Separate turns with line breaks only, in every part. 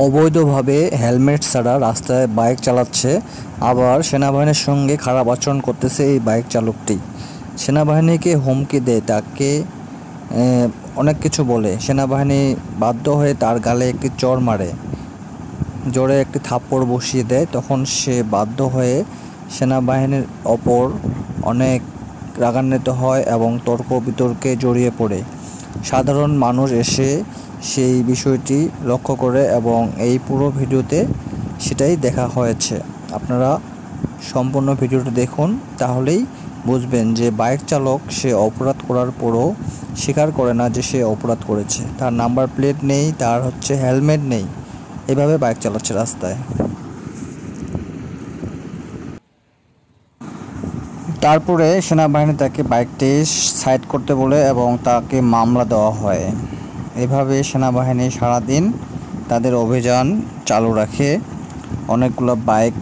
অবৈধভাবে হেলমেট ছাড়া রাস্তায় বাইক চালাচ্ছে, আবার সেনাবাহিনীর সঙ্গে খারাপ আচরণ করতেছে এই বাইক চালকটি। সেনাবাহিনীকে হুমকি দেয়, তাকে অনেক কিছু বলে। সেনাবাহিনী বাধ্য হয়ে তার গালে একটি চড় মারে, জোরে একটি থাপ্পড় বসিয়ে দেয়। তখন সে বাধ্য হয়ে সেনাবাহিনীর ওপর অনেক রাগান্বিত হয় এবং তর্ক বিতর্কে জড়িয়ে পড়ে। সাধারণ মানুষ এসে সেই বিষয়টি লক্ষ্য করে এবং এই পুরো ভিডিওতে সেটাই দেখা হয়েছে। আপনারা সম্পূর্ণ ভিডিওটি দেখুন, তাহলেই বুঝবেন যে বাইক চালক সে অপরাধ করার পরও স্বীকার করে না যে সে অপরাধ করেছে। তার নাম্বার প্লেট নেই, তার হেলমেট নেই, এভাবে বাইক চালাচ্ছে রাস্তায়। তারপরে সেনাবাহিনী তাকে বাইকটি সাইড করতে বলে এবং তাকে মামলা দেওয়া হয়। এভাবে সেনাবাহিনী সারাদিন তাদের অভিযান চালু রাখে। অনেকগুলো বাইক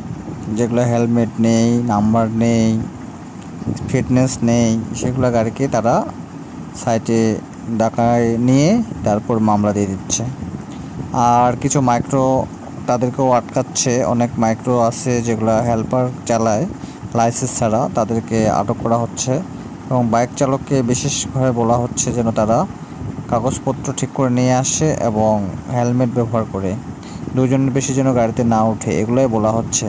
যেগুলো হেলমেট নেই, নাম্বার নেই, ফিটনেস নেই, সেগুলো গাড়িকে তারা সাইডে ডাকায় নিয়ে তারপর মামলা দিয়ে দিচ্ছে। আর কিছু মাইক্রো তাদেরকেও আটকাচ্ছে। অনেক মাইক্রো আছে যেগুলো হেল্পার চালায় লাইসেন্স ছাড়া, তাদেরকে আটক করা হচ্ছে এবং বাইক চালককে বিশেষভাবে বলা হচ্ছে যেন তারা কাগজপত্র ঠিক করে নিয়ে আসে এবং হেলমেট ব্যবহার করে, দুজনের বেশি যেন গাড়িতে না ওঠে, এগুলোই বলা হচ্ছে।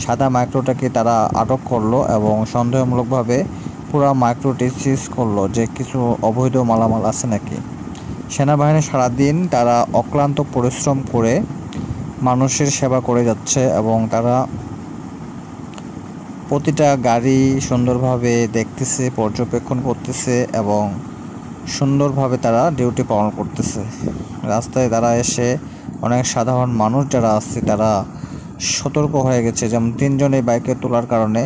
সাদা মাইক্রোটাকে তারা আটক করলো এবং সন্দেহমূলকভাবে পুরো মাইক্রোটি সিজ করলো যে কিছু অবৈধ মালামাল আছে নাকি। সেনাবাহিনী সারাদিন তারা অক্লান্ত পরিশ্রম করে মানুষের সেবা করে যাচ্ছে এবং তারা প্রতিটা গাড়ি সুন্দরভাবে দেখতেছে, পর্যবেক্ষণ করতেছে এবং সুন্দরভাবে তারা ডিউটি পালন করতেছে। রাস্তায় তারা এসে অনেক সাধারণ মানুষ যারা আছে তারা সতর্ক হয়ে গেছে, যেমন 3 জন এই বাইকে তোলার কারণে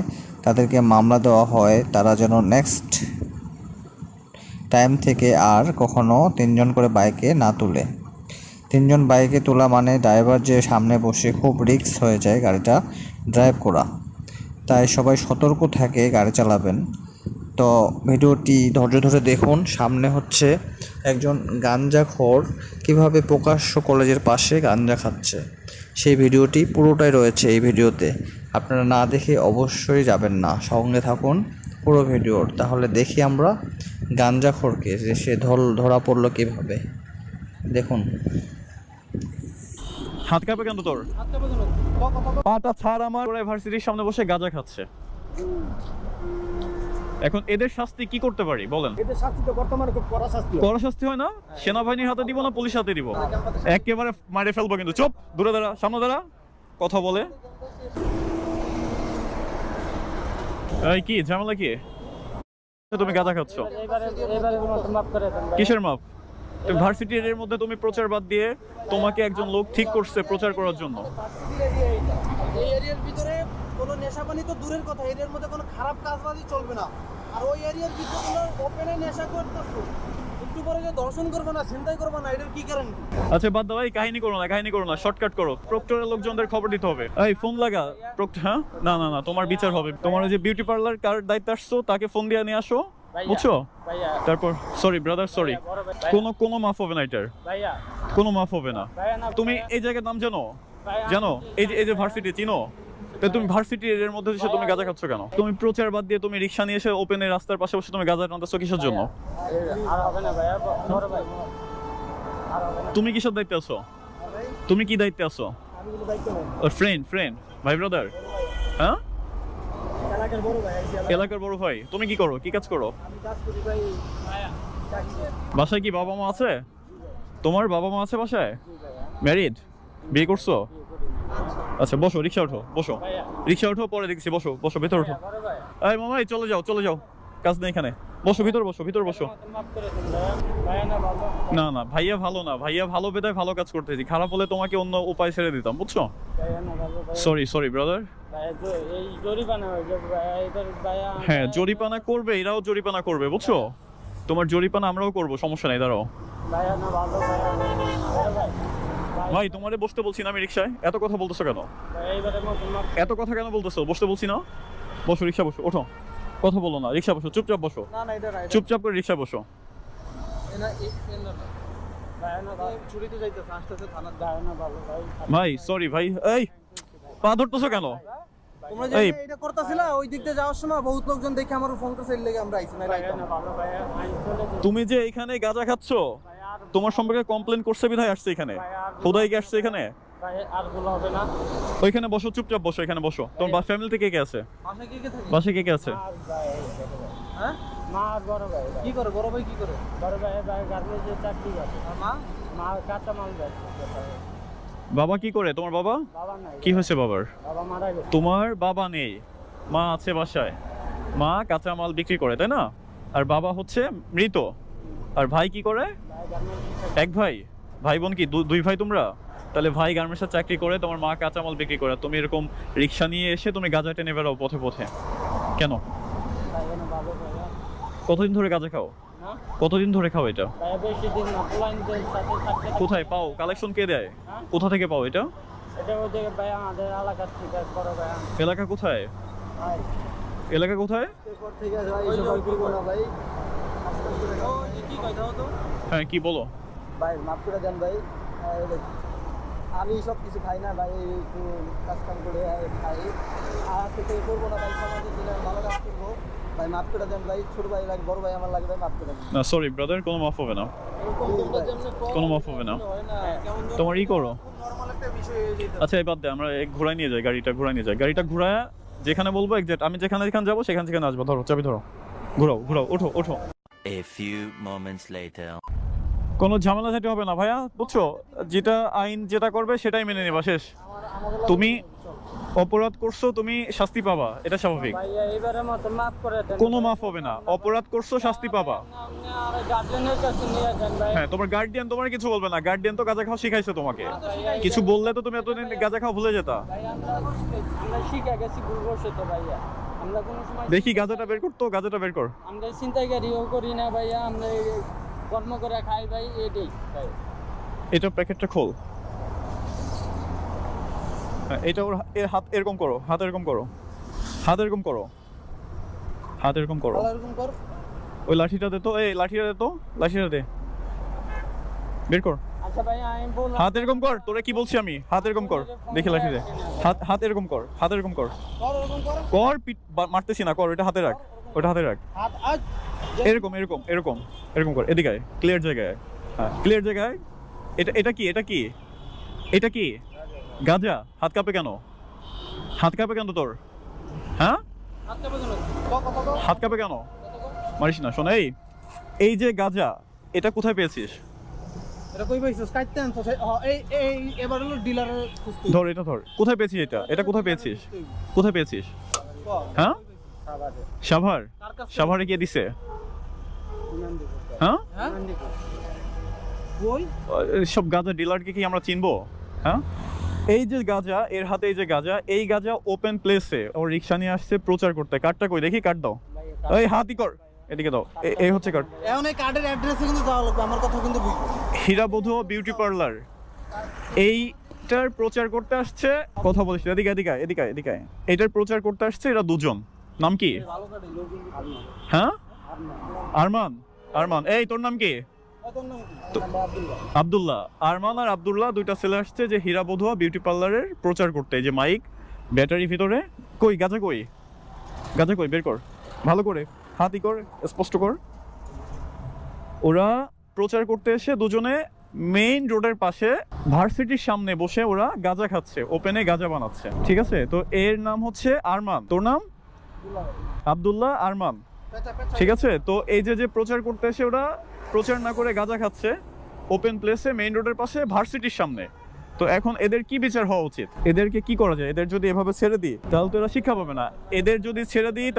তাদেরকে মামলা দেওয়া হয়। তারা যেন নেক্সট টাইম থেকে আর কখনো 3 জন করে বাইকে না তুলে। 3 জন বাইকে তোলা মানে ড্রাইভার যে সামনে বসে খুব রিস্ক হয়ে যায় গাড়িটা ড্রাইভ করা, তাই সবাই সতর্ক থাকে গাড়ি চালাবেন। তো ভিডিওটি ধৈর্য ধরে দেখুন। সামনে হচ্ছে একজন গাঞ্জাখোর কীভাবে প্রকাশ্য কলেজের পাশে গাঞ্জা খাচ্ছে, সেই ভিডিওটি পুরোটাই রয়েছে এই ভিডিওতে। আপনারা না দেখে অবশ্যই যাবেন না, সঙ্গে থাকুন পুরো ভিডিওর। তাহলে দেখি আমরা গাঞ্জাখোরকে যে সে ধরা পড়লো কীভাবে, দেখুন।
হাত কাঁপে কেন তোর? পাটা ছাড় আমার। ইউনিভার্সিটির সামনে বসে গাঁজা খাচ্ছে। এখন এদের শাস্তি কি করতে পারি বলেন?
এদের শাস্তি তো বর্তমানে খুব কড়া শাস্তি।
কড়া শাস্তি হয় না? সেনাবাহিনীর হাতে দিব না পুলিশ হাতে দিব? একেবারে মারে ফেলবো কিন্তু। চুপ, দূরে দাঁড়া, সামনে দাঁড়া, কথা বলে। এই কি ঝামেলা কি? তুমি গাঁজা খাচ্ছ? কিসের মাপ? ভার্সিটির এর মধ্যে তুমি প্রচার বাদ দিয়ে তোমাকে একজন লোক ঠিক করছে প্রচার করার জন্য।
এই এরিয়ার ভিতরে কোনো নেশাপানি তো দূরের কথা, এরিয়ার মধ্যে কোনো খারাপ কাজবাজি চলবে না। আর ওই এরিয়ার ভিতরে কোনো ওপেনে নেশা করতেছো, একটু পরে যে দর্শন করবে না, চিন্তাই করবে না, এটার কি কারণ?
আচ্ছা বাদ দাও, এই কাহিনী করো না, শর্টকাট করো। প্রক্টরের লোকজনদের খবর দিতে হবে। এই ফোন লাগা প্রক্টর। হ্যাঁ, না না না, তোমার বিচার হবে। তোমার যে বিউটি পার্লার কার দায়িত্ব আসছো তাকে ফোন দিয়ে নিয়ে আসো, বুঝছো? তারপর সরি ব্রাদার, সরি, কোনো মাফ হবে না, এটার কোনো মাফ হবে না। তুমি এই জায়গার নাম জানো? এই যে ভার্সিটি চিনো? তো তুমি ভার্সিটি এর মধ্যে এসে তুমি গাঁজা খাচ্ছ কেন? তুমি প্রচার বাদ দিয়ে তুমি রিক্সা নিয়ে এসে ওপেনে রাস্তার পাশে বসে তুমি গাঁজা টানতেছো কিসের জন্য? তুমি কিসের দায়িত্বে আছো? তুমি কি দায়িত্বে আছো? ফ্রেন্ড ভাই, ব্রাদার। হ্যাঁ, এলাকার বড় ভাই। তুমি কি করো, কি কাজ করো? বাসায় কি বাবা মা আছে? তোমার বাবা মা আছে বাসায়? ম্যারিড? বিয়ে করছো? আচ্ছা বসো, রিক্সা ওঠো, বসো, রিক্সা ওঠো, পরে দেখছি, বসো বসো, ভেতর ওঠো। এই মামা, চলে যাও, কাজ নেই এখানে, বসো, ভিতর বসো। না না, ভাইয়া ভালো না, ভাইয়া ভালো বেদায় ভালো কাজ করতেছি, খারাপ হলে তোমাকে অন্য উপায় ছেড়ে দিতাম, বুঝছো? Sorry brother. হ্যাঁ, জরিপানা করবে, এরাও জরিপানা করবে, বুঝছো? তোমার জরিপানা আমরাও করবো, সমস্যা নেই, দাঁড়াও। ভাই তোমারে বসতে বলছি না আমি রিক্সায়, এত কথা বলতেছো কেন? এত কথা কেন বলতেছো? বসতে বলছি না? বসো, রিক্সা বসো, ওঠো, কথা বলো না, রিক্সা বসো, চুপচাপ বসো, চুপচাপ করে রিক্সা বসো।
ছুটিতে যাইতেছে, আসতেছে থানার দায় না ভালো ভাই।
ভাই সরি ভাই, এই পা ধরতেছো কেন?
তোমরা যে এটা করতেছিলা ওই দিক দিয়ে যাওয়ার সময় বহুত লোকজন দেখে আমার ফোন করছে, এর লেগে আমরা আইছি না।
তুমি যে এখানে গাঁজা খাচ্ছ, তোমার সম্পর্কে কমপ্লেন করছে বিধায় আসছে এখানে, খোদাই কি আসছে এখানে? ওইখানে বসো, চুপচাপ বসো, এখানে বসো। তোমার ফ্যামিলিতে কে কে আছে?
বাসায় কে কে থাকে?
বাসায় কে কে আছে?
হ্যাঁ, মা আর বড় ভাই। কি করে বড় ভাই? কি করে বড় ভাই? গার্মেন্টসে চাকরি করে। আর মা? মা কাঁচা মাল বেচে।
বাবা কি করে তোমার বাবা?
বাবা নাই।
কি হয়েছে বাবার?
বাবা মারা গেছে।
তোমার বাবা নেই, মা আছে বাসায়। মা কাঁচা মাল বিক্রি করে, তাই না? আর বাবা হচ্ছে মৃত। আর ভাই কি করে? এক ভাই। ভাই বোন কি দুই ভাই তোমরা? তাহলে ভাই গার্মেন্টসে চাকরি করে, তোমার মা কাঁচা মাল বিক্রি করে, তুমি এরকম রিক্সা নিয়ে এসে তুমি গাঁজা টেনে বেড়াও পথে পথে কেন? কতদিন ধরে গাঁজা খাও? কতদিন ধরে খাও এটা? কোথায় পাও? কালেকশন কে দেয়? কোথা থেকে পাও এটা? এলাকা কোথায়? এলাকা কোথায়? হ্যাঁ কি বলো?
ভাই মাফ করে দেন ভাই, আমি সব কিছু খাই না ভাই, একটু কাজ কাম করে খাই, আর আজকে থেকে করবো না ভাই, সমাজের জন্য ভালো কাজ করবো ভাই, মাফ করে দেন ভাই। ছোট ভাই লাগে, বড় ভাই আমার লাগে ভাই, মাফ করে দেন।
না সরি ব্রাদার, কোনো মাফ হবে না, কোনো মাফ হবে না। তোমার ই করো। আচ্ছা এই বাদ দে, আমরা ঘোরায় নিয়ে যাই, গাড়িটা ঘোরায় নিয়ে যাই। গাড়িটা ঘোরায় যেখানে বলবো এক্সাক্ট, আমি যেখানে যাবো সেখান থেকে আসবো। ধরো চাবি ধরো, ঘোরাও ঘোরাও, ওঠো ওঠো।
A few moments later.
কোনো ঝামেলা ঝাঁটি হবে না ভাইয়া, বুঝছো? যেটা আইন যেটা করবে সেটাই মেনে নেবা, শেষ। তুমি অপরাধ করছো, তুমি শাস্তি পাবা, এটা স্বাভাবিক। কোনো মাফ হবে না, অপরাধ করছো শাস্তি পাবা। হ্যাঁ তোমার গার্ডিয়ান তোমার কিছু বলবে না, গার্ডিয়ান তো গাঁজা খাওয়া শিখাইছে তোমাকে, কিছু বললে তো তুমি এতদিন গাঁজা খাওয়া ভুলে যেতা। দেখি গাঁজাটা বের করতো, গাঁজাটা বের কর।
আমরা চিন্তাকারীও করি না ভাইয়া, আমরা কর্ম করে খাই ভাই, এটাই ভাই।
এটা প্যাকেটটা খোল। হ্যাঁ এটা ওর এর হাত এরকম করো, হাত এরকম করো, হাত এরকম করো, হাত এরকম করো। ওই লাঠিটা দে তো, এই লাঠিটা দে তো, লাঠিটা দে, বের কর।
আচ্ছা ভাই আমি বললাম
হাত এরকম কর, তোরে কি বলছি আমি, হাত এরকম কর, দেখি লাঠি দে। হাত হাত এরকম কর, হাত এরকম কর, কর পিট মারতেছি না, কর। ওটা হাতে রাখ, ওটা হাতে রাখ, এরকম এরকম এরকম এরকম কর। এদিকে আয়, ক্লিয়ার জায়গায়। হ্যাঁ ক্লিয়ার জায়গায়। এটা এটা কি, এটা কি, এটা কি গাঁজা? হাত কাঁপে কেন? হাত কাঁপে কেন তোর? হ্যাঁ হাত কাঁপে কেন? মারিস না, শোন। এই যে গাঁজা, এটা কোথায় পেয়েছিস?
এটা কই পাইছস? কাটতে আনছস? এই এই এবার হলো ডিলারের খুঁজতে।
ধর এটা ধর, কোথায় পেয়েছিস এটা? এটা কোথায় পেয়েছিস? কোথায় পেয়েছিস? হ্যাঁ সাভার। সাভারে কে দিছে? হ্যাঁ
কই
সব গাঁজা ডিলারকে কি আমরা চিনবো? হ্যাঁ এই যে গাঁজা, এর হাতে এই যে গাঁজা, এই গাঁজা ওপেন প্লেসে ও রিক্সা নিয়ে আসছে প্রচার করতে। কার্ডটা কই দেখি, কার্ড দাও। এই হাতই কর, এদিকে দাও। এই হচ্ছে কার্ড।
এখন এই কার্ডের অ্যাড্রেসে কিন্তু যাওয়া লাগবে, আমার কথা কিন্তু বুঝো।
হীরাবধূ বিউটি পার্লার এইটার প্রচার করতে আসছে। কথা বলিস, এদিকে এদিকে এদিকে এদিকে। এটার প্রচার করতে আসছে এরা দুজন। নাম কি? হ্যাঁ আরমান। আরমান, এই তোর নাম কি? আব্দুল্লাহ। আরমান আর আব্দুল্লাহ দুইটা ছেলে আসছে যে হীরাবধূ বিউটি পার্লারের প্রচার করতে। যে মাইক, ব্যাটারি ভিতরে। কই গাঁজা কই? গাঁজা কই? বের কর ভালো করে, হাতই কর, স্পষ্ট কর। ওরা প্রচার করতে এসে দুজনে মেইন রোডের পাশে ভার্সিটির সামনে বসে ওরা গাঁজা খাচ্ছে, ওপেনে গাঁজা বানাচ্ছে। ঠিক আছে, তো এর নাম হচ্ছে আরমান। তোর নাম? আব্দুল্লাহ। আরমান, ঠিক আছে। তো এই যে প্রচার করতে এসে ওরা প্রচার না করে গাঁজা খাচ্ছে ওপেন প্লেসে, মেইন রোডের পাশে, ভার্সিটির সামনে। তো এখন এদের কি বিচার হওয়া উচিত? এদেরকে কি করা যায়? এদের যদি এভাবে ছেড়ে দিই তাহলে তো এরা শিক্ষা পাবে না। এদের যদি ছেড়ে দিই